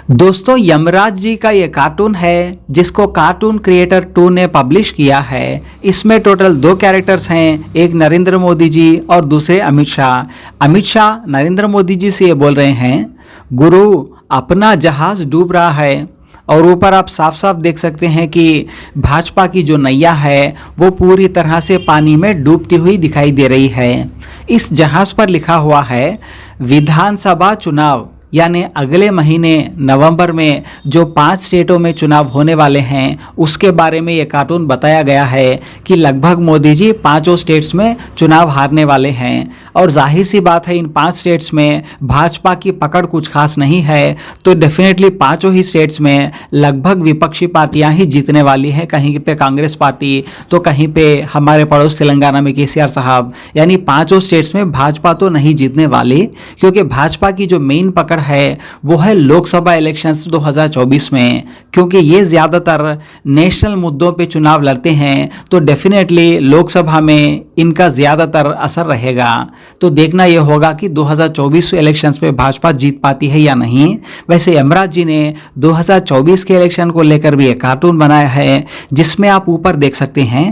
दोस्तों, यमराज जी का ये कार्टून है जिसको कार्टून क्रिएटर 2 ने पब्लिश किया है। इसमें टोटल 2 कैरेक्टर्स हैं, एक नरेंद्र मोदी जी और दूसरे अमित शाह। अमित शाह नरेंद्र मोदी जी से ये बोल रहे हैं, गुरु अपना जहाज डूब रहा है। और ऊपर आप साफ साफ देख सकते हैं कि भाजपा की जो नैया है वो पूरी तरह से पानी में डूबती हुई दिखाई दे रही है। इस जहाज पर लिखा हुआ है विधानसभा चुनाव, यानी अगले महीने नवंबर में जो 5 स्टेटों में चुनाव होने वाले हैं उसके बारे में ये कार्टून बताया गया है कि लगभग मोदी जी 5 स्टेट्स में चुनाव हारने वाले हैं। और जाहिर सी बात है, इन 5 स्टेट्स में भाजपा की पकड़ कुछ खास नहीं है, तो डेफिनेटली 5 ही स्टेट्स में लगभग विपक्षी पार्टियां ही जीतने वाली हैं। कहीं पे कांग्रेस पार्टी, तो कहीं पे हमारे पड़ोस तेलंगाना में केसीआर साहब, यानी 5 स्टेट्स में भाजपा तो नहीं जीतने वाली, क्योंकि भाजपा की जो मेन पकड़ है वो है लोकसभा इलेक्शंस 2024 में। क्योंकि ये ज़्यादातर नेशनल मुद्दों पे चुनाव लड़ते हैं, तो डेफिनेटली लोकसभा में इनका ज़्यादातर असर रहेगा। तो देखना ये होगा कि 2024 इलेक्शंस में भाजपा जीत पाती है या नहीं। वैसे यमराज जी ने 2024 के इलेक्शन को लेकर भी एक कार्टून बनाया है जिसमें आप ऊपर देख सकते हैं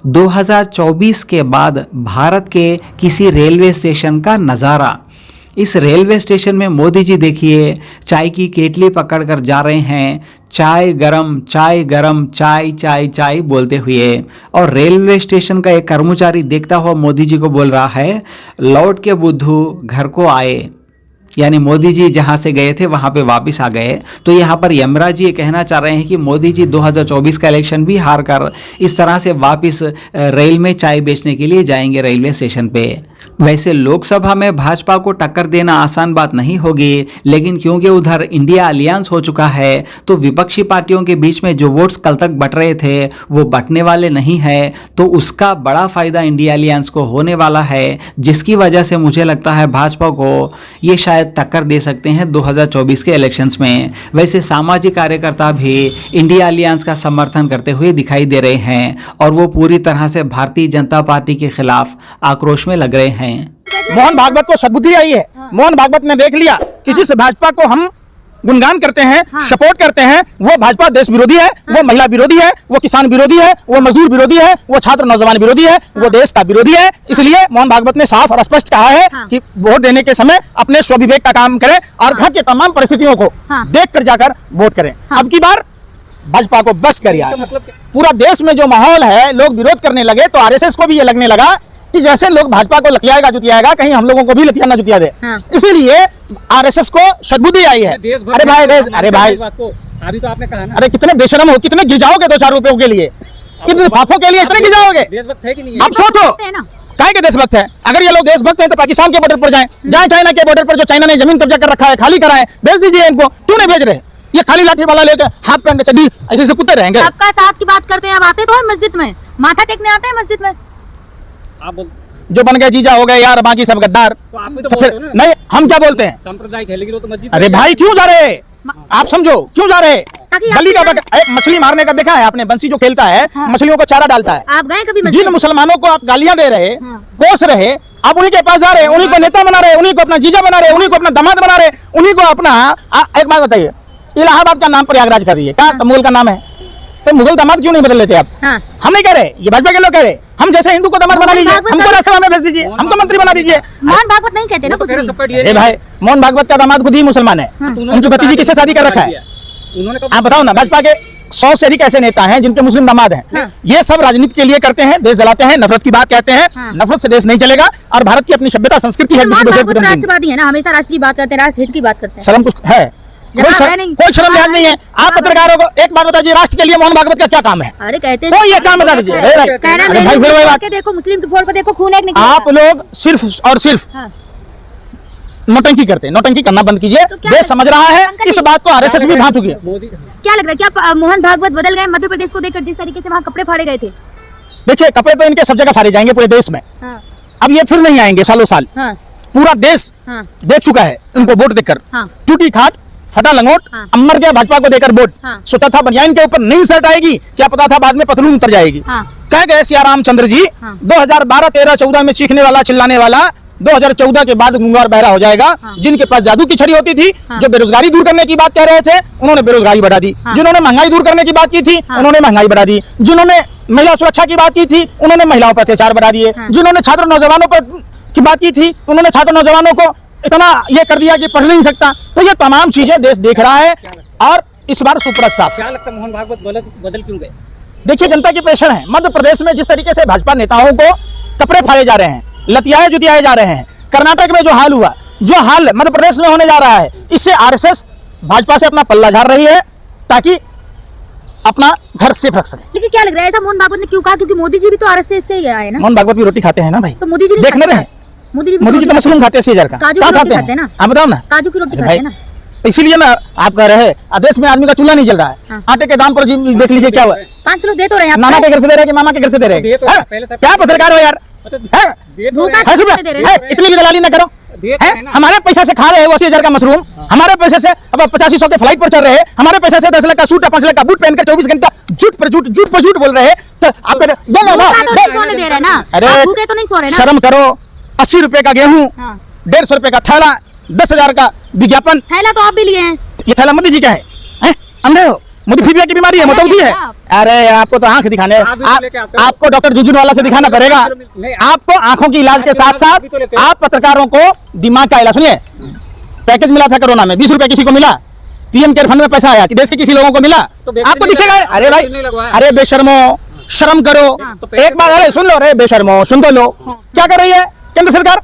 2024 के बाद भारत के किसी रेलवे स्टेशन का नज़ारा। इस रेलवे स्टेशन में मोदी जी देखिए चाय की केतली पकड़कर जा रहे हैं, चाय गरम चाय गरम, चाय चाय चाय बोलते हुए। और रेलवे स्टेशन का एक कर्मचारी देखता हुआ मोदी जी को बोल रहा है, लौट के बुद्धू घर को आए। यानी मोदी जी जहां से गए थे वहां पे वापस आ गए। तो यहाँ पर यमराज जी ये कहना चाह रहे हैं कि मोदी जी 2024 का इलेक्शन भी हार कर इस तरह से वापस रेल में चाय बेचने के लिए जाएंगे रेलवे स्टेशन पे। वैसे लोकसभा में भाजपा को टक्कर देना आसान बात नहीं होगी, लेकिन क्योंकि उधर इंडिया अलियांस हो चुका है तो विपक्षी पार्टियों के बीच में जो वोट्स कल तक बट रहे थे वो बटने वाले नहीं है। तो उसका बड़ा फायदा इंडिया अलियांस को होने वाला है, जिसकी वजह से मुझे लगता है भाजपा को ये शायद टक्कर दे सकते हैं 2024 के इलेक्शंस में। वैसे सामाजिक कार्यकर्ता भी इंडिया अलियांस का समर्थन करते हुए दिखाई दे रहे हैं और वो पूरी तरह से भारतीय जनता पार्टी के खिलाफ आक्रोश में लग रहे हैं। मोहन भागवत को सद्बुद्धि आई है। मोहन भागवत ने देख लिया कि जिस भाजपा को हम गुणगान करते हैं, सपोर्ट करते हैं, वो भाजपा देश विरोधी है, वो महिला विरोधी है, वो किसान विरोधी है, वो मजदूर विरोधी है, वो छात्र नौजवान विरोधी है, वो देश का विरोधी है। इसलिए मोहन भागवत ने साफ और स्पष्ट कहा है कि वोट देने के समय अपने स्वविवेक का काम करें और घर के तमाम परिस्थितियों को देख कर जाकर वोट करें। अब की बार भाजपा को बस कर यार। पूरा देश में जो माहौल है, लोग विरोध करने लगे तो आरएसएस को भी ये लगने लगा कि जैसे लोग भाजपा को लतियाएगा जुतियाएगा, कहीं हम लोगों को भी लतियाना जुतिया दे। इसीलिए आरएसएस को सद्बुद्धि आई है। अरे भाई अभी तो आपने कहा ना, अरे कितने बेशरम हो, कितने गिर जाओगे 2-4 रुपयों के लिए, कितने फाफों के लिए इतने गिर जाओगे। देशभक्त है कि नहीं? अब सोचो काहे के देशभक्त है। अगर ये लोग देशभक्त हैं तो पाकिस्तान के बॉर्डर पर जाएं, चाइना के बॉर्डर पर जो चाइना ने जमीन कब्जा कर रखा है खाली कराएं, भेज दीजिए इनको। क्यों नहीं भेज रहे? ये खाली लाठी वाला लेकर हाथ पहन के चड्डी ऐसे कुत्ते रहेंगे। सबका साथ की बात करते हैं, अब आते तो है मस्जिद में, माथा टेकने आते हैं मस्जिद में। आप जो बन गए जीजा हो गए यार, बाकी सब गद्दार। तो आप भी तो बोलते हो ना? नहीं, हम क्या बोलते हैं? सांप्रदायिक है, लेकिन वो तो मस्जिद। अरे भाई क्यों जा रहे हैं आप? समझो क्यों जा रहे हैं? गली का मछली मारने का देखा है आपने? बंसी जो खेलता है, मछलियों को चारा डालता है। आप गए कभी? जिन मुसलमानों को आप गालियां दे रहे, कोस रहे, आप उन्हीं के पास जा रहे, उन्हीं को नेता बना रहे, उन्हीं को अपना जीजा बना रहे, उन्हीं को अपना दामाद बना रहे, उन्हीं को अपना। एक बात बताइए, इलाहाबाद का नाम प्रयागराज कर दिए, क्या मुगल का नाम है? तो मुगल दामाद क्यों नहीं बदल लेते आप? हम नहीं कह रहे, ये भाजपा के लोग कह रहे। हम जैसे हिंदू को दामाद बना लीजिए, हमको राज्यसभा में भेज दीजिए, हमको मंत्री बना दीजिए। मोहन भागवत नहीं कहते ना कुछ भी। अरे भाई, मोहन भागवत का दामाद खुद ही मुसलमान है। उनकी भतीजी किससे शादी कर रखा है? आप बताओ ना। भाजपा के 100 से अधिक ऐसे नेता हैं जिनके मुस्लिम दामाद हैं। ये सब राजनीति के लिए करते हैं, देश जलाते हैं, नफरत की बात कहते हैं। नफरत से देश नहीं चलेगा और भारत की अपनी सभ्यता संस्कृति है। राष्ट्रवादी है ना, हमेशा राष्ट्र की बात करते हैं, राष्ट्र हित की बात करते हैं। शर्म कुछ है? कोई शर्म लिहाज नहीं है। आप पत्रकारों को एक बात बताइए, राष्ट्र के लिए मोहन भागवत का क्या काम है? अरे कहते हैं कोई ये काम बता दीजिए। देखो मुस्लिम की फोड़ को देखो, खून एक निकला। आप लोग सिर्फ और सिर्फ नौटंकी करते हैं। नौटंकी करना बंद कीजिए, देश समझ रहा है। इस बात को आरएसएस भी भांच चुकी है। क्या लग रहा है, क्या मोहन भागवत बदल गए मध्य प्रदेश को देखकर, जिस तरीके से वहाँ कपड़े फाड़े गए थे? देखिए, कपड़े तो इनके सब जगह फाड़े जाएंगे पूरे देश में। अब ये फिर नहीं आएंगे सालों साल। पूरा देश देख चुका है उनको वोट देकर। टूटी खाट, फटा लंगोट, अमर गया भाजपा को देकर वोट। सोचा था बनियान के ऊपर नहीं शर्ट आएगी, क्या पता था बाद में पतलून उतर जाएगी। कह गए सिया रामचंद्र जी 2012, 13, 14 में चीखने वाला चिल्लाने वाला 2014 के बाद गूंगा और बहरा हो जाएगा। जिनके पास जादू की छड़ी होती थी, जो बेरोजगारी दूर करने की बात कह रहे थे, उन्होंने बेरोजगारी बढ़ा दी। जिन्होंने महंगाई दूर करने की बात की थी, उन्होंने महंगाई बढ़ा दी। जिन्होंने महिला सुरक्षा की बात की थी, उन्होंने महिलाओं पर अत्याचार बढ़ा दिए। जिन्होंने छात्र नौजवानों पर की बात की थी, उन्होंने छात्र नौजवानों को इतना ये कर दिया कि पढ़ नहीं सकता। तो ये तमाम चीजें देश देख रहा है और इस बार सुप्रत साफ। क्या लगता है मोहन भागवत बदल क्यों गए? देखिए, जनता की प्रेशर है। मध्य प्रदेश में जिस तरीके से भाजपा नेताओं को कपड़े फाड़े जा रहे हैं, लतियाए जुतियाए जा रहे हैं, कर्नाटक में जो हाल हुआ, जो हाल मध्य प्रदेश में होने जा रहा है, इससे आरएसएस भाजपा से अपना पल्ला झाड़ रही है ताकि अपना घर सेफ रख सके। लेकिन क्या लग रहा है ऐसा मोहन भागवत ने क्यों कहा? क्योंकि मोदी जी भी तो आरएसएस से ही आए ना। मोहन भागवत भी रोटी खाते हैं ना भाई, तो मोदी जी नहीं देखने खाते? रहे। मोदी जी तो मशरूम खाते हैं 80,000 का, काजू क्या की रोटी खाते खाते हैं हैं? ना। आप बताओ ना। काजू की रोटी अरे खाते भाई, हैं ना। तो इसीलिए ना आप कह रहे हैं देश में आदमी का चूल्हा नहीं जल रहा है। आटे के दाम पर देख लीजिए क्या हुआ। 5 किलो दे तो रहे हैं आप। नाना के घर से दे रहे हैं कि मामा के घर से दे रहे दे तो हैं? पहले से- क्या पत्रकार हो यार? हैं? भूखा है सुबह? दे रहे है? हैं। इतनी भी दलाली ना करो। दे तो हैं? है ना। हमारे पैसे से खा रहे हो 80,000 का मशरूम, हमारे पैसे से अब 8500 के फ्लाइट पर चल रहे हैं, हमारे पैसे से 10 लाख का सूट, 5 लाख का बूट पहनकर 24 घंटा झूठ पर झूठ बोल रहे हैं। तो आप दो ना भूखा तो नहीं सोने दे रहे ना। अरे आप भूखे तो नहीं सो रहे ना। शर्म करो। 80 रुपए का गेहूं, हाँ। 150 रुपए का थैला, 10,000 का विज्ञापन। थैला तो आप भी लिए हैं। ये थैला मोदी जी का है? हैं? अंधे हो? मोदी की बीमारी है, मोदी है। अरे आपको तो आंख दिखाने, आप भी तो लेके आते हो। आपको डॉक्टर झुंझुनवाला से दिखाना पड़ेगा। नहीं, आपको आंखों की इलाज के साथ साथ आप भी तो लेते हो। आप पत्रकारों को दिमाग का इलाज। सुनिए, पैकेज मिला था कोरोना में, 20 रुपए किसी को मिला, पीएम केयर फंड में पैसा आया कि देश के किसी लोगों को मिला? तो वैक्सीन आपको नहीं दिखेगा? लगवाया, अरे भाई, वैक्सीन नहीं लगवाया। अरे बेशर्मो, शर्म करो। तो एक बार अरे सुन लो, अरे बेशर्मो सुन तो लो। क्या कर रही है केंद्र सरकार?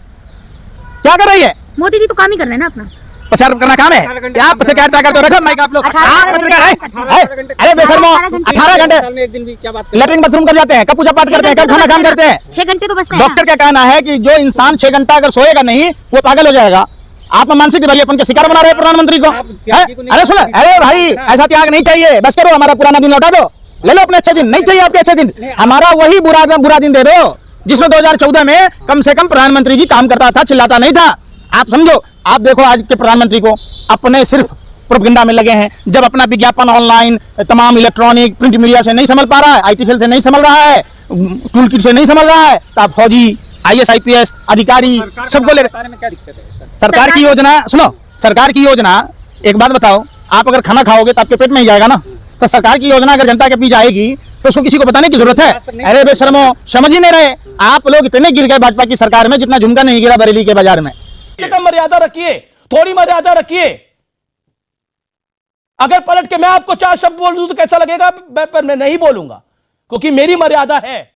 क्या कर रही है? मोदी जी तो काम ही कर रहे हैं ना अपना। प्रचार करना काम है। 18 घंटे क्या पत्रकार करते हो? रखो माइक आप लोग। 18 आप पत्रकार है? 18 घंटे। अरे बेशर्मो, 18 घंटे साल में एक दिन भी क्या बात कर लेटरिन बाथरूम कर जाते हैं, कब पूजा पाठ करते हैं, कब खाना काम करते हैं। 6 घंटे तो बचते हैं ना। डॉक्टर का कहना है कि जो इंसान 6 घंटा अगर सोएगा नहीं, वो पागल हो जाएगा। आप मानसिक दिवालियापन के शिकार बना रहे हैं प्रधानमंत्री को। आप त्यागी को हैं? नहीं अरे सुनो, अरे भाई ऐसा त्याग नहीं चाहिए। बस करो, हमारा पुराना दिन लौटा दो, ले लो अपने अच्छे दिन। नहीं चाहिए आपके अच्छे दिन, हमारा वही बुरा दिन दे दो जिसमें 2014 में कम से कम प्रधानमंत्री जी काम करता था, चिल्लाता नहीं था। आप समझो, आप देखो आज के प्रधानमंत्री को अपने सिर्फ प्रोपेगेंडा में लगे हैं। जब अपना विज्ञापन ऑनलाइन तमाम इलेक्ट्रॉनिक प्रिंट मीडिया से नहीं संभल पा रहा है, आईटी सेल से नहीं संभल रहा है, टूल किट से नहीं संभल रहा है, तो आप फौजी, IAS IPS अधिकारी सबको ले बारे में क्या दिक्कत है? सरकार की योजना सुनो। सरकार की योजना, एक बात बताओ, आप अगर खाना खाओगे तो आपके पेट में ही जाएगा ना। तो सरकार की योजना अगर जनता के बीच आएगी तो उसको किसी को बताने की जरूरत है? अरे बेशर्मो, समझ ही नहीं रहे। आप लोग इतने गिर गए भाजपा की सरकार में जितना झुमका नहीं गिरा बरेली के बाजार में। कम मर्यादा रखिए, थोड़ी मर्यादा रखिए। अगर पलट के मैं आपको 4 शब्द बोल दूं तो कैसा लगेगा? पर मैं नहीं बोलूंगा क्योंकि मेरी मर्यादा है।